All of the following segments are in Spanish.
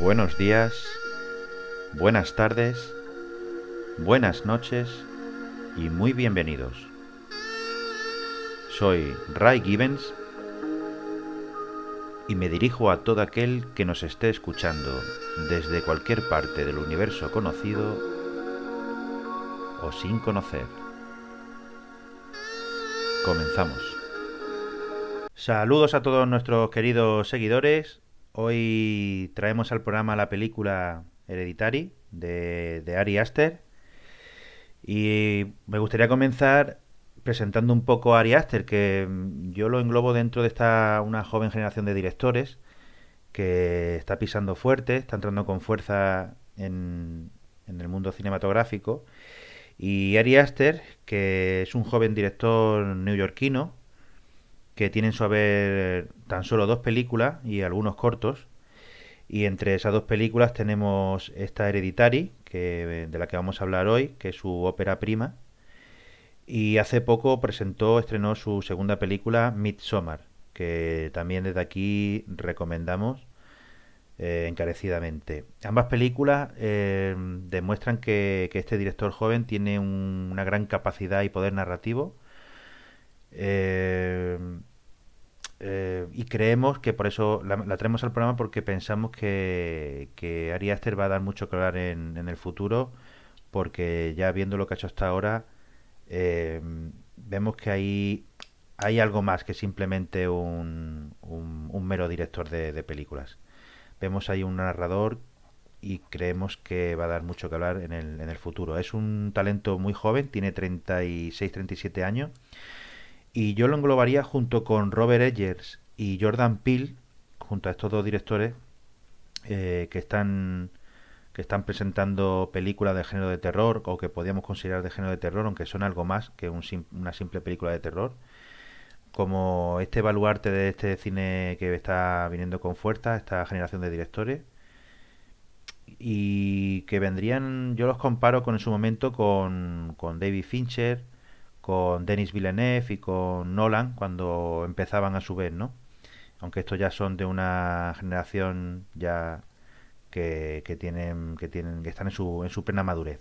Buenos días, buenas tardes, buenas noches y muy bienvenidos. Soy Ray Gibbons y me dirijo a todo aquel que nos esté escuchando desde cualquier parte del universo conocido o sin conocer. Comenzamos. Saludos a todos nuestros queridos seguidores. Hoy traemos al programa la película Hereditary de Ari Aster y me gustaría comenzar presentando un poco a Ari Aster, que yo lo englobo dentro de una joven generación de directores que está pisando fuerte, está entrando con fuerza en el mundo cinematográfico. Y Ari Aster, que es un joven director neoyorquino, que tiene en su haber tan solo dos películas y algunos cortos. Y entre esas dos películas tenemos esta Hereditary, de la que vamos a hablar hoy, que es su ópera prima. Y hace poco estrenó su segunda película, Midsommar, que también desde aquí recomendamos encarecidamente. Ambas películas demuestran que este director joven tiene una gran capacidad y poder narrativo. Eh, y creemos que por eso la traemos al programa, porque pensamos que Ari Aster va a dar mucho que hablar en el futuro, porque ya viendo lo que ha hecho hasta ahora, eh, vemos que hay algo más que simplemente un mero director de películas. Vemos ahí un narrador y creemos que va a dar mucho que hablar en el futuro. Es un talento muy joven, tiene 36-37 años, y yo lo englobaría junto con Robert Eggers y Jordan Peele, junto a estos dos directores que están presentando películas de género de terror, o que podríamos considerar de género de terror, aunque son algo más que una simple película de terror, como este baluarte de este cine que está viniendo con fuerza, esta generación de directores, y que vendrían, yo los comparo en su momento con David Fincher, con Denis Villeneuve y con Nolan, cuando empezaban a su vez, ¿no? Aunque estos ya son de una generación ya que están en su plena madurez.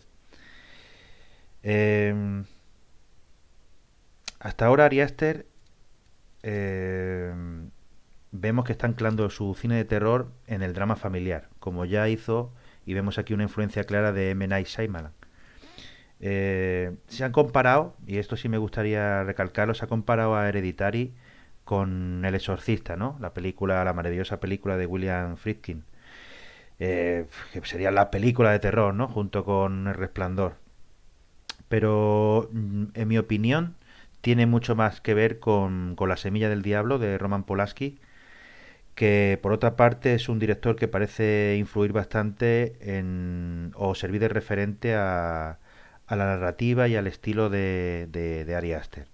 Eh, Hasta ahora Ari Aster, eh, vemos que está anclando su cine de terror en el drama familiar, como ya hizo, y vemos aquí una influencia clara de M. Night Shyamalan. Se han comparado, y esto sí me gustaría recalcarlo, se ha comparado a Hereditary con El Exorcista, ¿no? La maravillosa película de William Friedkin, que sería la película de terror, ¿no? Junto con El Resplandor. Pero, en mi opinión, tiene mucho más que ver con La Semilla del Diablo de Roman Polanski, que por otra parte es un director que parece influir bastante o servir de referente a la narrativa y al estilo de Ari Aster.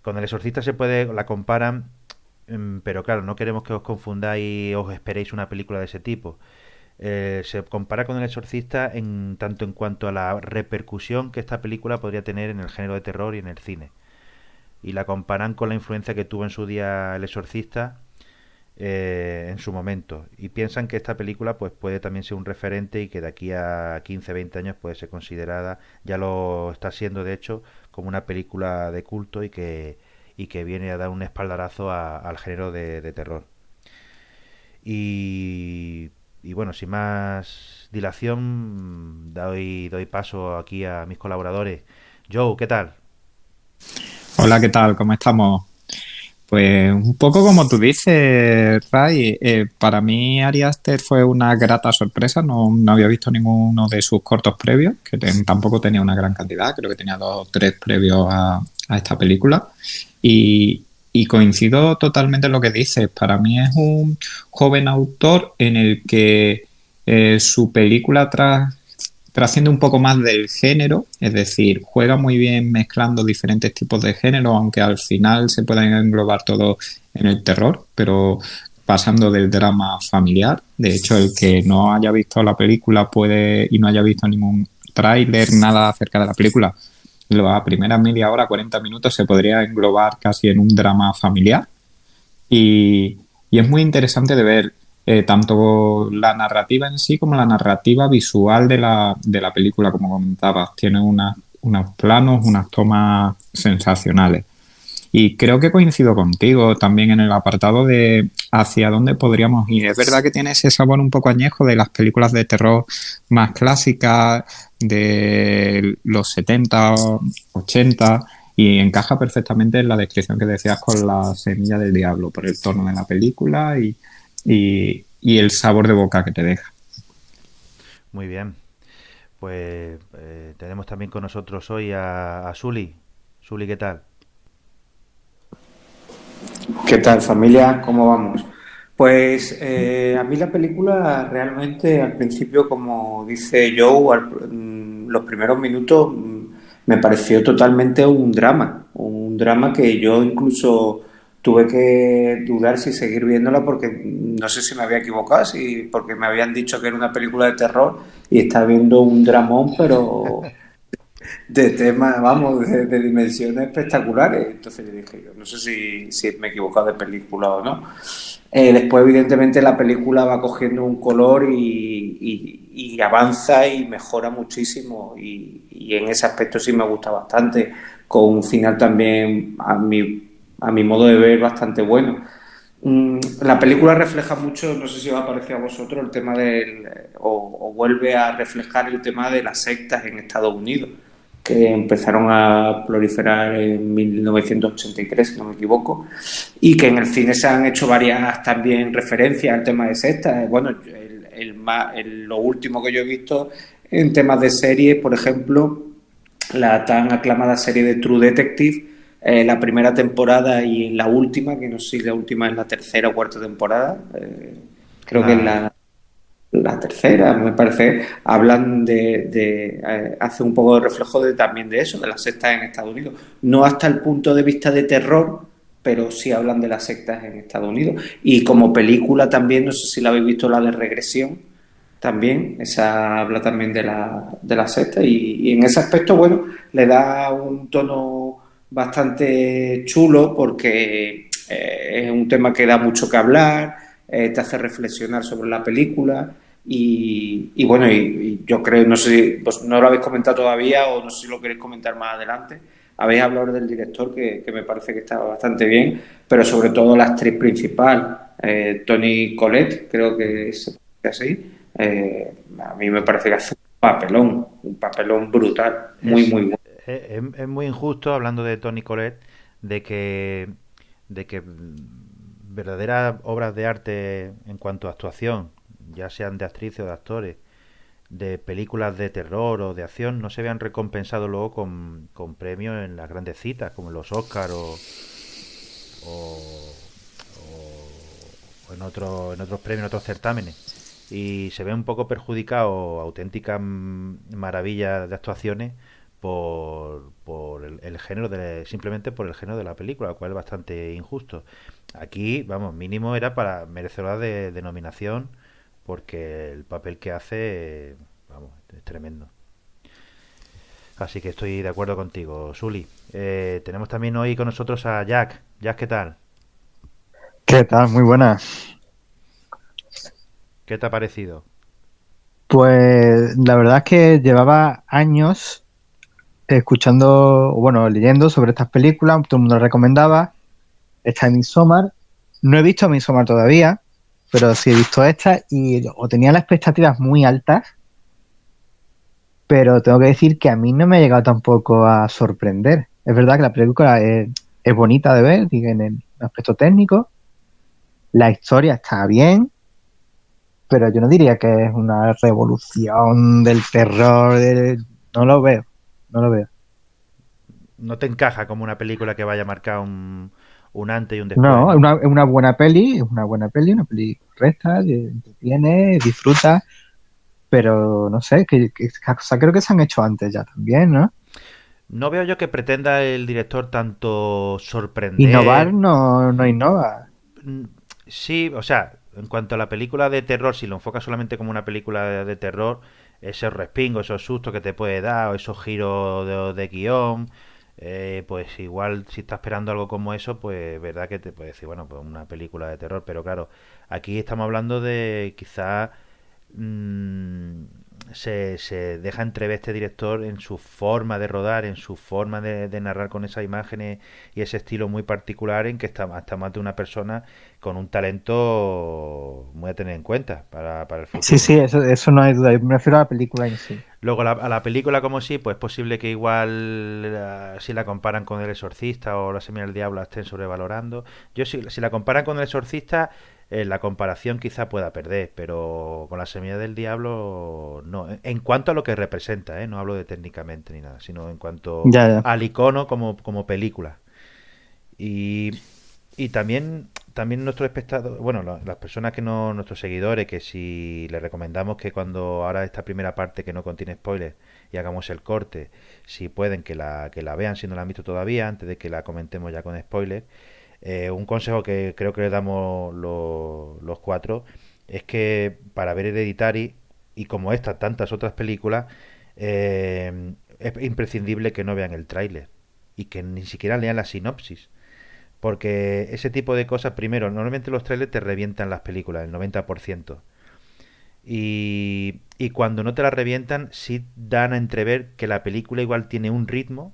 Con El Exorcista la comparan, pero claro, no queremos que os confundáis o os esperéis una película de ese tipo. Se compara con El Exorcista en tanto en cuanto a la repercusión que esta película podría tener en el género de terror y en el cine. Y la comparan con la influencia que tuvo en su día El Exorcista en su momento, y piensan que esta película pues puede también ser un referente, y que de aquí a 15-20 años puede ser considerada, ya lo está siendo de hecho, como una película de culto, y que viene a dar un espaldarazo al género de terror. Y bueno, sin más dilación, doy paso aquí a mis colaboradores. Joe, ¿qué tal? Hola, ¿qué tal? ¿Cómo estamos? Pues un poco como tú dices, Ray, para mí Ari Aster fue una grata sorpresa. No había visto ninguno de sus cortos previos, que tampoco tenía una gran cantidad, creo que tenía dos o tres previos a esta película. Y coincido totalmente en lo que dices. Para mí es un joven autor en el que su película trasciende un poco más del género, es decir, juega muy bien mezclando diferentes tipos de género, aunque al final se puedan englobar todo en el terror, pero pasando del drama familiar. De hecho, el que no haya visto la película y no haya visto ningún tráiler, nada acerca de la película, la primera media hora, 40 minutos, se podría englobar casi en un drama familiar. Y es muy interesante de ver. tanto la narrativa en sí como la narrativa visual de la película, como comentabas. Tiene unos planos, unas tomas sensacionales. Y creo que coincido contigo también en el apartado de hacia dónde podríamos ir. Es verdad que tiene ese sabor un poco añejo de las películas de terror más clásicas de los 70, 80 y encaja perfectamente en la descripción que decías con La semilla del diablo, por el tono de la película y el sabor de boca que te deja. Muy bien. Pues tenemos también con nosotros hoy a Suli. Suli, ¿qué tal? ¿Qué tal, familia? ¿Cómo vamos? Pues a mí la película realmente al principio, como dice Joe, los primeros minutos me pareció totalmente un drama que yo incluso tuve que dudar si seguir viéndola porque no sé si me había equivocado, porque me habían dicho que era una película de terror y estaba viendo un dramón, pero de temas, vamos, de dimensiones espectaculares. Entonces yo dije, yo no sé si me he equivocado de película o no. Después, evidentemente, la película va cogiendo un color y avanza y mejora muchísimo. Y en ese aspecto sí me gusta bastante, con un final también, a mi modo de ver, bastante bueno. La película refleja mucho, no sé si os ha parecido a vosotros, el tema o vuelve a reflejar el tema de las sectas en Estados Unidos, que empezaron a proliferar en 1983, si no me equivoco, y que en el cine se han hecho varias también referencias al tema de sectas. Bueno, lo último que yo he visto en temas de series, por ejemplo, la tan aclamada serie de True Detective, la primera temporada y la última, que no sé si la última es la tercera o cuarta temporada, creo que es La, la tercera, me parece, hablan hace un poco de reflejo también de eso, de las sectas en Estados Unidos. No hasta el punto de vista de terror, pero sí hablan de las sectas en Estados Unidos. Y como película también, no sé si la habéis visto, la de Regresión, también, esa habla también de la secta y en ese aspecto, bueno, le da un tono bastante chulo porque es un tema que da mucho que hablar, te hace reflexionar sobre la película y bueno, y yo creo, no sé si no lo habéis comentado todavía o no sé si lo queréis comentar más adelante. Habéis hablado del director que me parece que está bastante bien, pero sobre todo la actriz principal, Toni Collette, creo que es así. A mí me parece que hace un papelón brutal, muy, es, muy bueno. es muy injusto, hablando de Toni Collette, de que verdaderas obras de arte en cuanto a actuación, ya sean de actrices o de actores, de películas de terror o de acción, no se vean recompensados luego con premios en las grandes citas, como los Oscars o, en otros premios, en otros certámenes. Y se ve un poco perjudicado auténticas maravillas de actuaciones por el género simplemente por el género de la película, lo cual es bastante injusto. Aquí, vamos, mínimo era para merecedora de nominación porque el papel que hace, vamos, es tremendo. Así que estoy de acuerdo contigo, Sully. Tenemos también hoy con nosotros a Jack. Jack, ¿qué tal? ¿Qué tal? Muy buena. ¿Qué te ha parecido? Pues la verdad es que llevaba años escuchando, bueno, leyendo sobre estas películas, todo el mundo las recomendaba. Esta de Midsommar. No he visto Midsommar todavía, pero sí he visto esta y o tenía las expectativas muy altas, pero tengo que decir que a mí no me ha llegado tampoco a sorprender. Es verdad que la película es bonita de ver, digo, en el aspecto técnico, la historia está bien, pero yo no diría que es una revolución del terror. No lo veo, no lo veo. No te encaja como una película que vaya a marcar un antes y un después, No, ¿no? es una buena peli, una peli correcta, que entretiene, disfruta, pero no sé, o sea, creo que se han hecho antes ya también, ¿no? No veo yo que pretenda el director tanto Innovar sorprender. no innova. Mm, Sí, o sea, en cuanto a la película de terror, si lo enfocas solamente como una película de terror, esos respingos, esos sustos que te puede dar, o esos giros de guión, pues igual si estás esperando algo como eso, pues verdad que te puede decir, bueno, pues una película de terror, pero claro, aquí estamos hablando de quizá mm, se deja entrever este director en su forma de rodar, en su forma de narrar con esas imágenes y ese estilo muy particular en que está más de una persona con un talento muy a tener en cuenta para el Sí, futuro, sí, ¿no? eso no hay duda. Yo me refiero a la película en sí. Luego a la película como sí, pues es posible que igual si la comparan con El Exorcista o La Semilla del Diablo la estén sobrevalorando. Yo si la comparan con El Exorcista, la comparación quizá pueda perder, pero con La Semilla del Diablo no. En cuanto a lo que representa, no hablo de técnicamente ni nada, sino en cuanto Ya, ya. al icono como película. Y, y también nuestros espectadores, bueno, las personas que no, nuestros seguidores, que si les recomendamos que cuando ahora esta primera parte que no contiene spoilers y hagamos el corte, si pueden que la vean si no la han visto todavía, antes de que la comentemos ya con spoilers, un consejo que creo que le damos los cuatro es que para ver Hereditary y como esta, tantas otras películas, es imprescindible que no vean el tráiler y que ni siquiera lean la sinopsis. Porque ese tipo de cosas, primero, normalmente los trailers te revientan las películas, el 90%. Y cuando no te la revientan, sí dan a entrever que la película igual tiene un ritmo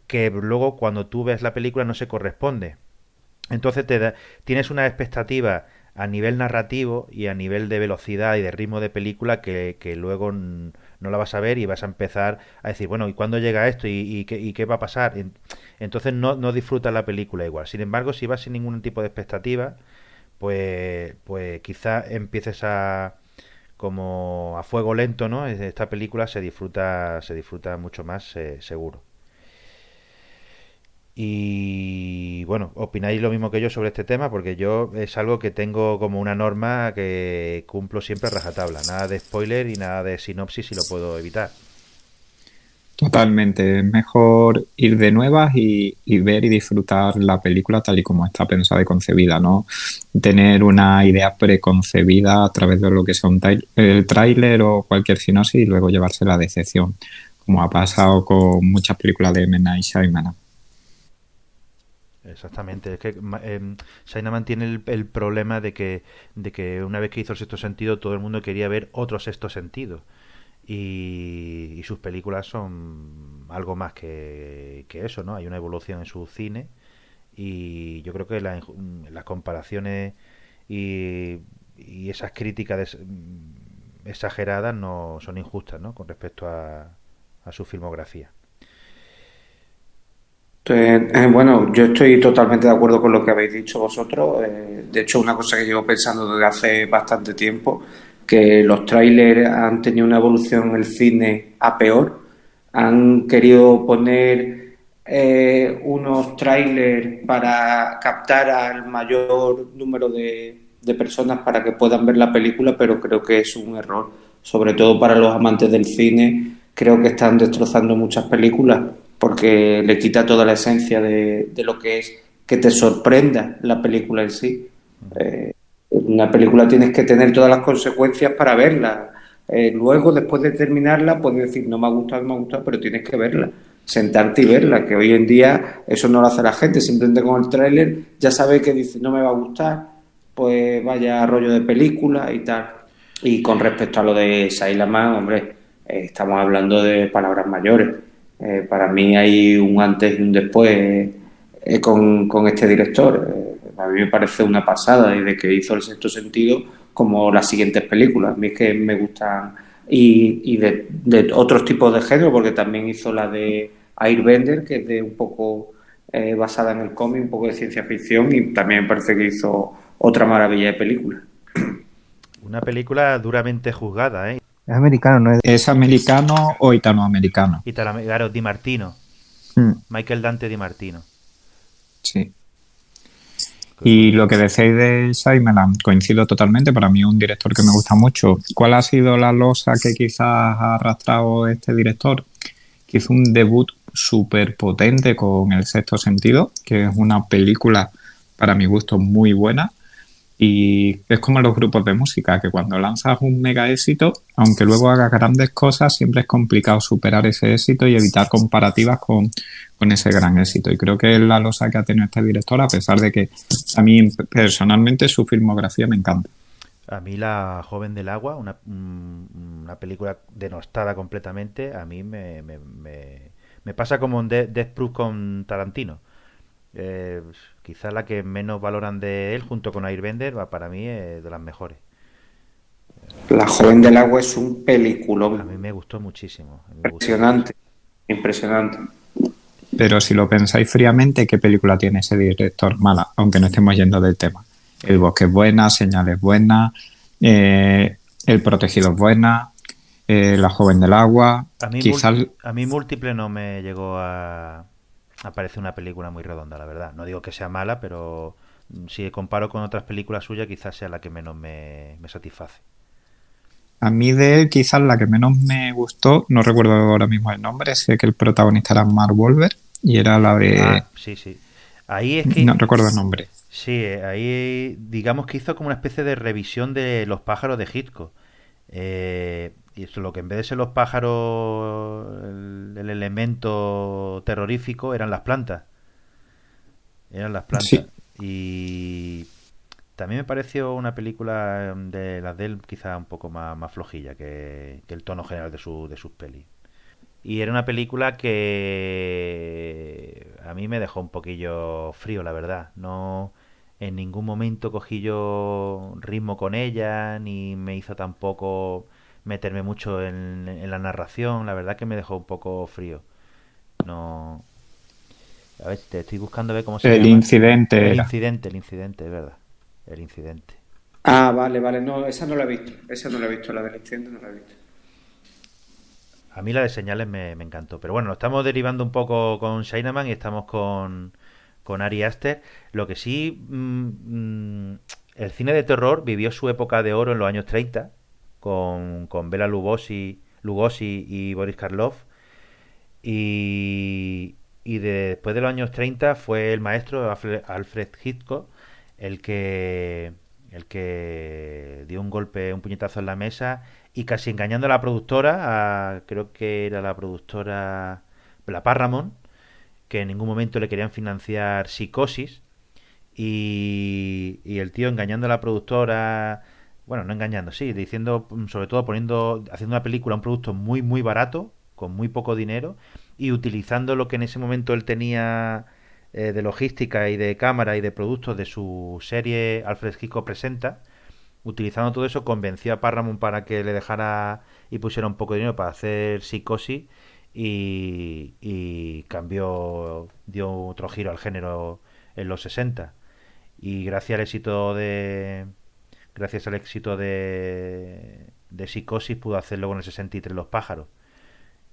que luego cuando tú ves la película no se corresponde. Entonces tienes una expectativa a nivel narrativo y a nivel de velocidad y de ritmo de película que luego no la vas a ver y vas a empezar a decir, bueno, ¿y cuándo llega esto? ¿Y qué va a pasar? Entonces no disfrutas la película igual. Sin embargo, si vas sin ningún tipo de expectativa, pues quizá empieces como a fuego lento, ¿no? Esta película se disfruta mucho más seguro. Y bueno, opináis lo mismo que yo sobre este tema, porque yo es algo que tengo como una norma que cumplo siempre a rajatabla. Nada de spoiler y nada de sinopsis si lo puedo evitar. Totalmente, es mejor ir de nuevas y ver y disfrutar la película tal y como está pensada y concebida, no tener una idea preconcebida a través de lo que sea el tráiler o cualquier sinopsis y luego llevarse la decepción, como ha pasado con muchas películas de M. Night Shyamalan. Exactamente, es que Chinaman tiene el problema de que una vez que hizo el sexto sentido todo el mundo quería ver otro sexto sentido y sus películas son algo más que eso, ¿no? Hay una evolución en su cine y yo creo que las comparaciones y esas críticas exageradas no son injustas, ¿no? Con respecto a su filmografía. Bueno, yo estoy totalmente de acuerdo con lo que habéis dicho vosotros. De hecho, una cosa que llevo pensando desde hace bastante tiempo, que los trailers han tenido una evolución en el cine a peor. Han querido poner unos trailers para captar al mayor número de personas para que puedan ver la película, pero creo que es un error. Sobre todo para los amantes del cine, creo que están destrozando muchas películas porque le quita toda la esencia de lo que es que te sorprenda la película en sí. Una película tienes que tener todas las consecuencias para verla. Luego, después de terminarla, puedes decir, no me ha gustado, no me ha gustado, pero tienes que verla, sentarte y verla, que hoy en día eso no lo hace la gente, simplemente con el tráiler ya sabe que dice, no me va a gustar, pues vaya rollo de película y tal. Y con respecto a lo de Sailaman, hombre, estamos hablando de palabras mayores. Para mí hay un antes y un después con este director. A mí me parece una pasada desde que hizo El Sexto Sentido como las siguientes películas. A mí es que me gustan y de otros tipos de género porque también hizo la de Airbender que es de un poco basada en el cómic, un poco de ciencia ficción y también me parece que hizo otra maravilla de película. Una película duramente juzgada, ¿eh? Es americano, no es. ¿Es americano o italoamericano? Claro, Di Martino, Mm, Michael Dante Di Martino. sí. Y lo que decís de Shyamalan, coincido totalmente, para mí es un director que me gusta mucho. ¿Cuál ha sido la losa que quizás ha arrastrado este director? Que hizo un debut súper potente con El Sexto Sentido, que es una película para mi gusto muy buena Y es como los grupos de música, que cuando lanzas un mega éxito, aunque luego hagas grandes cosas, siempre es complicado superar ese éxito y evitar comparativas con ese gran éxito. Y creo que es la losa que ha tenido este director, a pesar de que a mí personalmente su filmografía me encanta. A mí La joven del agua, una película denostada completamente, a mí me pasa como en Death Proof con Tarantino. Eh, Quizás la que menos valoran de él, junto con Airbender, para mí es de las mejores. La joven del agua es un A mí peliculón. me gustó muchísimo, a mí me gustó muchísimo. Impresionante, impresionante. Pero si lo pensáis fríamente, ¿qué película tiene ese director mala? Aunque no estemos yendo del tema. El bosque es buena, Señales es buena, El protegido es buena, La joven del agua. A mí, Quizás a mí Múltiple no me llegó a parecer una película muy redonda, la verdad. No digo que sea mala, pero si comparo con otras películas suyas, quizás sea la que menos me satisface. a mí de él, quizás la que menos me gustó, no recuerdo ahora mismo el nombre, sé que el protagonista era Mark Wahlberg y era la de... Ah, sí, sí. Ahí es No que, recuerdo el nombre. sí, ahí digamos que hizo como una especie de revisión de los pájaros de Hitchcock. Y eso, lo que en vez de ser los pájaros, el elemento terrorífico, eran las plantas. Eran las plantas. Sí, Y también me pareció una película de las de él quizá un poco más flojilla que el tono general de sus pelis. Y era una película que a mí me dejó un poquillo frío, la verdad. No, en ningún momento cogí yo ritmo con ella, ni me hizo tampoco meterme mucho en la narración. La verdad que me dejó un poco frío. No, a ver, te estoy buscando a ver cómo se el llama. incidente era. El incidente, es verdad. El incidente. Ah, vale, vale, no, esa no la he visto. Esa no la he visto, la del incidente no la he visto. A mí la de señales me encantó. Pero bueno, nos estamos derivando un poco con Chinaman y estamos con Ari Aster. Lo que sí, el cine de terror vivió su época de oro en los años 30 con Bela Lugosi y Boris Karloff. Y después de los años 30 fue el maestro Alfred Hitchcock el que, el que dio un golpe, un puñetazo en la mesa y casi engañando a la productora, creo que era la productora, la Paramount, que en ningún momento le querían financiar Psicosis y el tío engañando a la productora, bueno, no engañando, sí, diciendo, sobre todo haciendo una película, un producto muy barato, con muy poco dinero, y utilizando lo que en ese momento él tenía de logística y de cámara y de productos de su serie Alfred Hitchcock Presenta, utilizando todo eso, convenció a Paramount para que le dejara y pusiera un poco de dinero para hacer Psicosis y cambió, dio otro giro al género en los 60 y gracias al éxito de Psicosis pudo hacerlo con el 63 Los pájaros,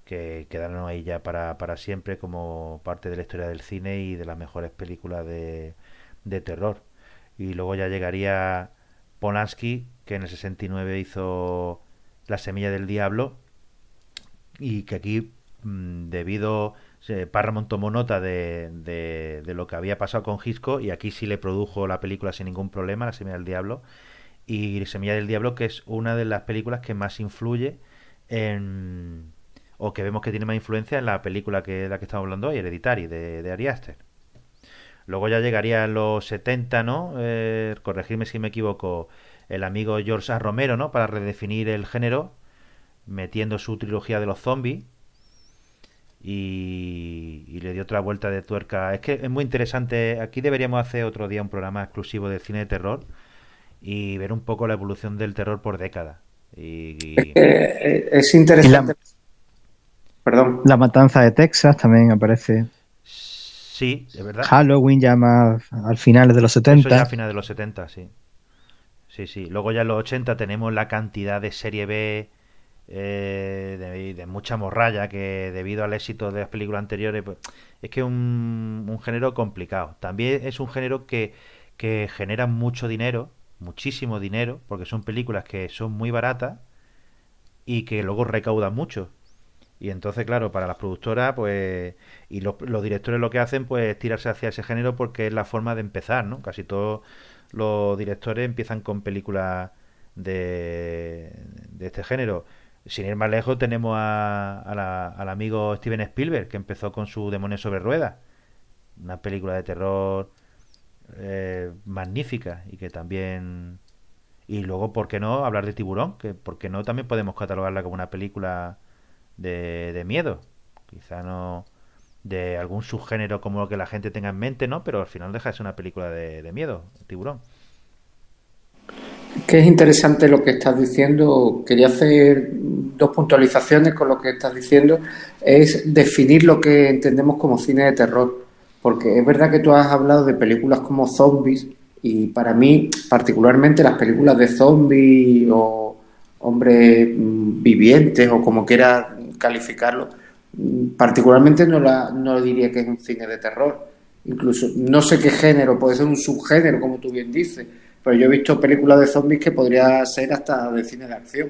que quedaron ahí ya para siempre como parte de la historia del cine y de las mejores películas de terror. Y luego ya llegaría Polanski, que en el 69 hizo La semilla del diablo y que aquí, debido Paramount tomó nota de lo que había pasado con Hitchcock y aquí sí le produjo la película sin ningún problema, La semilla del diablo. Y Semilla del Diablo, que es una de las películas que más influye en, o que vemos que tiene más influencia en la película que la que estamos hablando hoy, Hereditary, de Ari Aster. Luego ya llegaría en los 70, ¿no? Corregirme si me equivoco, el amigo George A. Romero, ¿no? Para redefinir el género, metiendo su trilogía de los zombies y le dio otra vuelta de tuerca. Es que es muy interesante. Aquí deberíamos hacer otro día un programa exclusivo de cine de terror y ver un poco la evolución del terror por década. Es Y interesante, perdón. la matanza de Texas también aparece. Sí, de verdad. Halloween ya más al final de los Eso ya a 70. finales de los 70, sí. Sí, sí. Luego ya en los 80 tenemos la cantidad de serie B de mucha morralla que debido al éxito de las películas anteriores, pues, es que es un género complicado. También es un género que genera mucho dinero, muchísimo dinero, porque son películas que son muy baratas y que luego recaudan mucho. Y entonces, claro, para las productoras, pues, y los directores lo que hacen, pues, es tirarse hacia ese género porque es la forma de empezar, ¿no? Casi todos los directores empiezan con películas de, de este género. Sin ir más lejos, tenemos al amigo Steven Spielberg, que empezó con su Demonios sobre ruedas, una película de terror magnífica y que también... Y luego, ¿por qué no hablar de Tiburón? Que, ¿por qué no también podemos catalogarla como una película de miedo? Quizá no de algún subgénero como lo que la gente tenga en mente, ¿no? Pero al final deja de ser una película de miedo, Tiburón. Que es interesante lo que estás diciendo. Quería hacer dos puntualizaciones con lo que estás diciendo. Es definir lo que entendemos como cine de terror. Porque es verdad que tú has hablado de películas como zombies y para mí, particularmente las películas de zombies o hombres vivientes o como quieras calificarlo, particularmente no diría que es un cine de terror. Incluso no sé qué género, puede ser un subgénero, como tú bien dices, pero yo he visto películas de zombies que podría ser hasta de cine de acción,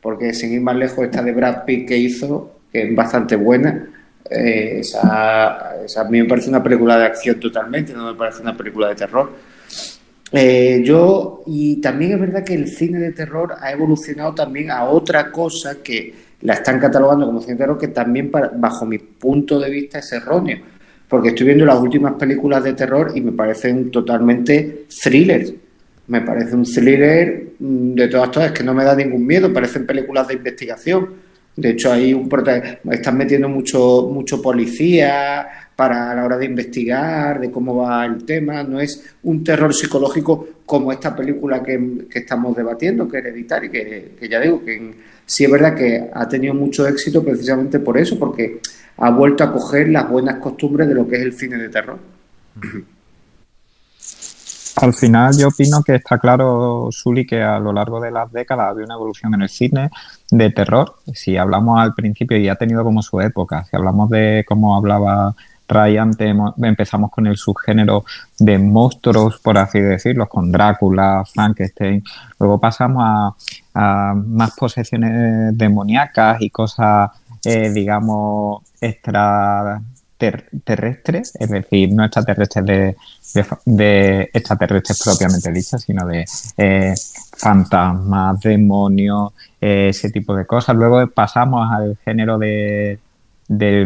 porque sin ir más lejos, esta de Brad Pitt que hizo, que es bastante buena, esa a mí me parece una película de acción totalmente, no me parece una película de terror. Y también es verdad que el cine de terror ha evolucionado también a otra cosa que la están catalogando como cine de terror, que también, bajo mi punto de vista, es erróneo. Porque estoy viendo las últimas películas de terror y me parecen totalmente thrillers. Me parece un thriller de todas, que no me da ningún miedo, parecen películas de investigación. De hecho, hay están metiendo mucho policía para a la hora de investigar, de cómo va el tema. No es un terror psicológico como esta película que estamos debatiendo, que es Hereditary, que ya digo, sí es verdad que ha tenido mucho éxito precisamente por eso, porque ha vuelto a coger las buenas costumbres de lo que es el cine de terror. Al final yo opino que está claro, Sully, que a lo largo de las décadas ha habido una evolución en el cine de terror. Si hablamos al principio, y ha tenido como su época, si hablamos de cómo hablaba Ray antes, empezamos con el subgénero de monstruos, por así decirlo, con Drácula, Frankenstein. Luego pasamos a más posesiones demoníacas y cosas, digamos, extraterrestres, es decir, no extraterrestres de extraterrestres propiamente dichas, sino de fantasmas, demonios, ese tipo de cosas. Luego pasamos al género del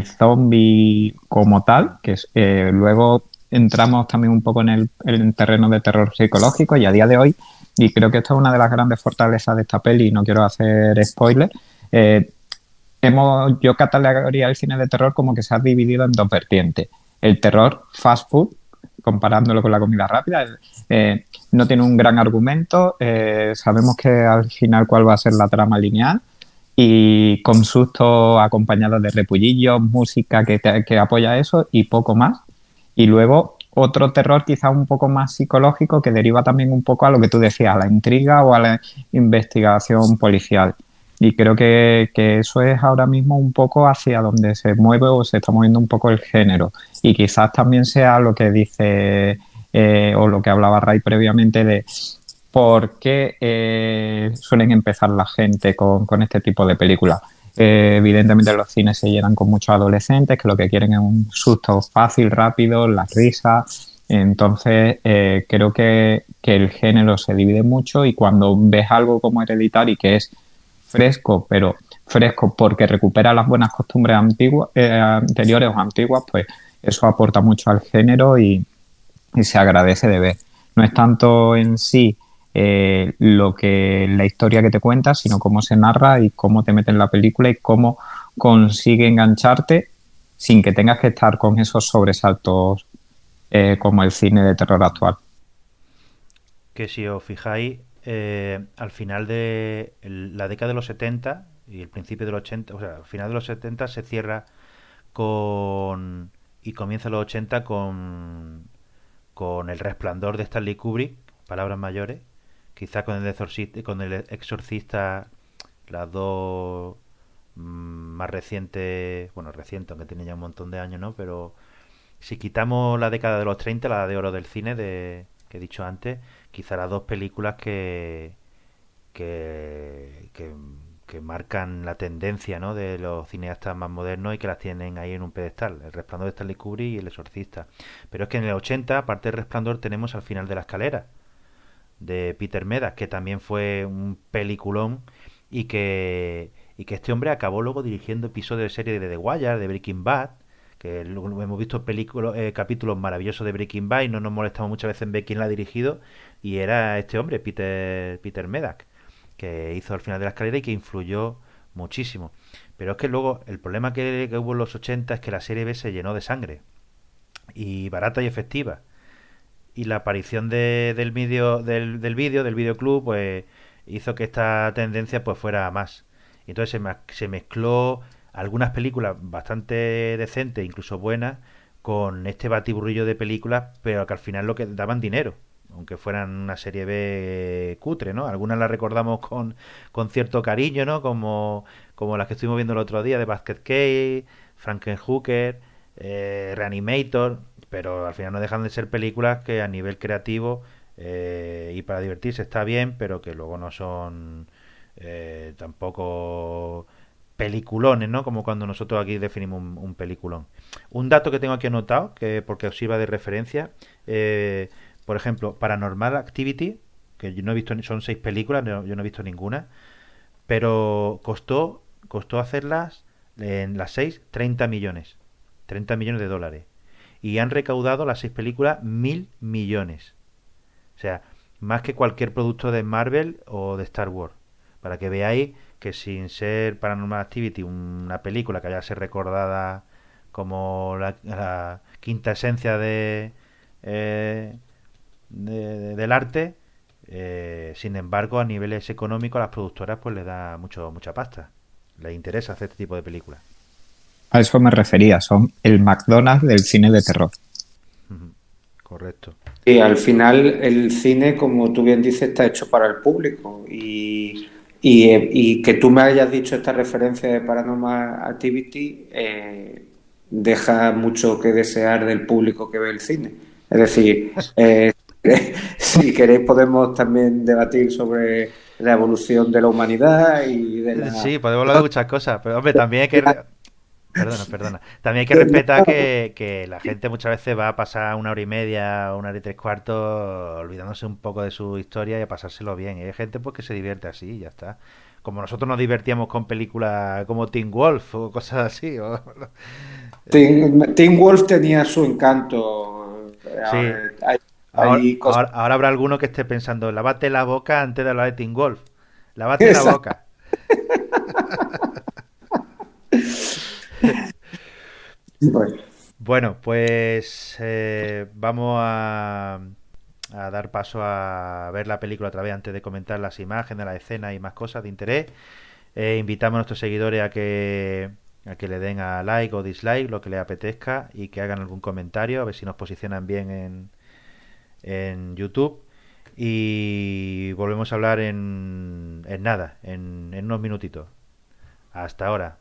zombie como tal, que es, luego entramos también un poco en el terreno de terror psicológico y a día de hoy, y creo que esto es una de las grandes fortalezas de esta peli, y no quiero hacer spoiler, eh, yo catalogaría el cine de terror como que se ha dividido en dos vertientes. El terror fast food, comparándolo con la comida rápida, no tiene un gran argumento, sabemos que al final cuál va a ser la trama lineal y con sustos acompañados de repullillos, música que apoya eso y poco más. Y luego otro terror quizá un poco más psicológico que deriva también un poco a lo que tú decías, a la intriga o a la investigación policial. Y creo que eso es ahora mismo un poco hacia donde se mueve o se está moviendo un poco el género. Y quizás también sea lo que dice o lo que hablaba Ray previamente de por qué suelen empezar la gente con este tipo de películas. Evidentemente los cines se llenan con muchos adolescentes que lo que quieren es un susto fácil, rápido, las risas. Entonces creo que el género se divide mucho y cuando ves algo como Hereditary que es fresco, pero fresco porque recupera las buenas costumbres antiguas, anteriores o antiguas, pues eso aporta mucho al género y se agradece de ver. No es tanto en sí lo que la historia que te cuenta, sino cómo se narra y cómo te mete en la película y cómo consigue engancharte sin que tengas que estar con esos sobresaltos como el cine de terror actual. Que si os fijáis, al final de la década de los 70 y el principio de los 80, o sea, al final de los 70 se cierra con... y comienza los 80 con El Resplandor de Stanley Kubrick, palabras mayores, quizá con el Exorcista, las dos más recientes, bueno, reciente, aunque tiene ya un montón de años, ¿no? Pero si quitamos la década de los 30, la de oro del cine que he dicho antes, quizá las dos películas que, que marcan la tendencia, ¿no?, de los cineastas más modernos y que las tienen ahí en un pedestal. El Resplandor de Stanley Kubrick y El Exorcista. Pero es que en el 80, aparte del Resplandor, tenemos Al final de la escalera, de Peter Medak, que también fue un peliculón y que este hombre acabó luego dirigiendo episodios de serie de The Wire, de Breaking Bad, que luego hemos visto capítulos maravillosos de Breaking Bad y no nos molestamos muchas veces en ver quién la ha dirigido, y era este hombre, Peter Medak, que hizo Al final de la escalera y que influyó muchísimo. Pero es que luego el problema que hubo en los 80 es que la serie B se llenó de sangre, y barata y efectiva, y la aparición del videoclub, pues hizo que esta tendencia pues fuera más. Y entonces se mezcló algunas películas bastante decentes, incluso buenas, con este batiburrillo de películas, pero que al final lo que daban dinero, aunque fueran una serie B cutre, ¿no? Algunas las recordamos con cierto cariño, ¿no? Como las que estuvimos viendo el otro día de Basket Case, Frankenhooker, Reanimator, pero al final no dejan de ser películas que a nivel creativo y para divertirse está bien, pero que luego no son tampoco peliculones, ¿no? Como cuando nosotros aquí definimos un peliculón. Un dato que tengo aquí anotado, que porque os sirva de referencia, por ejemplo, Paranormal Activity, que yo no he visto, son 6 películas, yo no he visto ninguna, pero costó hacerlas en las 6 30 millones. 30 millones de dólares. Y han recaudado las 6 películas 1.000 millones. O sea, más que cualquier producto de Marvel o de Star Wars. Para que veáis que sin ser Paranormal Activity una película que haya de ser recordada como la quinta esencia eh, del arte, sin embargo, a niveles económicos a las productoras pues les da mucha pasta. Les interesa hacer este tipo de películas. A eso me refería, son el McDonald's del cine de terror. Correcto. Y al final el cine, como tú bien dices, está hecho para el público y que tú me hayas dicho esta referencia de Paranormal Activity deja mucho que desear del público que ve el cine. Es decir, si queréis podemos también debatir sobre la evolución de la humanidad y de la... Sí, podemos hablar de muchas cosas, pero hombre, también hay que... Perdona. También hay que respetar que la gente muchas veces va a pasar 1 hora y media, 1 hora y 3 cuartos, olvidándose un poco de su historia y a pasárselo bien. Y hay gente pues que se divierte así y ya está. Como nosotros nos divertíamos con películas como Teen Wolf o cosas así. Teen Wolf tenía su encanto. Sí. Hay, Ahora, hay cosas... ahora, ahora habrá alguno que esté pensando, lávate la boca antes de hablar de Teen Wolf. Lávate la boca. Bueno, Bueno, pues vamos a dar paso a ver la película otra vez antes de comentar las imágenes, las escenas y más cosas de interés. Invitamos a nuestros seguidores a que le den a like o dislike, lo que les apetezca, y que hagan algún comentario, a ver si nos posicionan bien en YouTube. Y volvemos a hablar en nada, en unos minutitos. Hasta ahora.